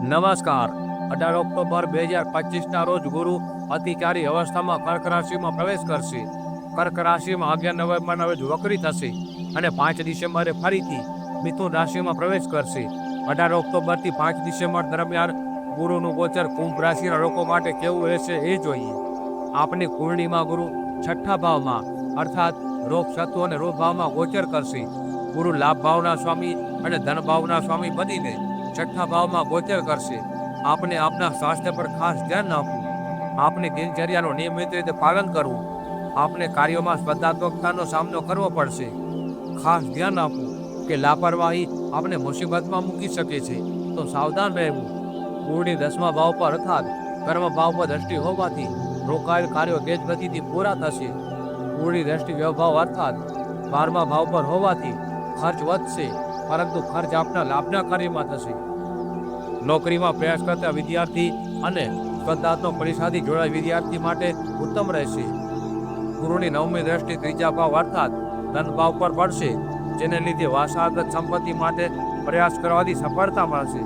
નમસ્કાર। 18 ઓક્ટોબર 2025ના રોજ ગુરુ અતિચારી અવસ્થામાં કર્ક રાશિમાં પ્રવેશ કરશે। કર્ક રાશિમાં 11 નવેમ્બરના રોજ વક્રી થશે અને 5 ડિસેમ્બરે ફરીથી મિથુન રાશિમાં પ્રવેશ કરશે। 18 ઓક્ટોબરથી 5 ડિસેમ્બર દરમિયાન ગુરુનું ગોચર કુંભ રાશિના લોકો માટે કેવું રહેશે એ જોઈએ। આપની કુંડળીમાં ગુરુ છઠ્ઠા ભાવમાં અર્થાત રોગ શત્રુ અને રોગ ભાવમાં ગોચર કરશે। ગુરુ લાભ ભાવના સ્વામી અને ધન ભાવના સ્વામી બનીને છઠ્ઠા ભાવમાં ગોચર કરશે। આપને આપના સ્વાસ્થ્ય પર ખાસ ધ્યાન આપવું, આપની દિનચર્યાનું નિયમિત રીતે પાલન કરવું, આપને કાર્યોમાં સ્પર્ધાત્મકતાનો સામનો કરવો પડશે। ખાસ ધ્યાન આપવું કે લાપરવાહી આપને મુસીબતમાં મૂકી શકે છે, તો સાવધાન રહેવું। ગુરુની 10મા ભાવ પર અર્થાત કર્મ ભાવ પર દ્રષ્ટિ હોવાથી રોકાયેલ કાર્યો તેજ ગતિથી પૂરા થશે। ગુરુની દ્રષ્ટિ વ્યવભાવ અર્થાત 12મા ભાવ પર હોવાથી ખર્ચ વધશે, પરંતુ ખર્ચ આપના લાભના કાર્યમાં થશે। નોકરીમાં પ્રયાસ કરતા વિદ્યાર્થી અને સ્પર્ધાત્મક પરીક્ષાથી જોડાયેલ વિદ્યાર્થી માટે ઉત્તમ રહેશે। ગુરુની 9મી દ્રષ્ટિ ત્રીજા ભાવ અર્થાત ધન ભાવ પર પડશે, જેને લીધે વારસાગત સંપત્તિ માટે પ્રયાસ કરવાથી સફળતા મળશે।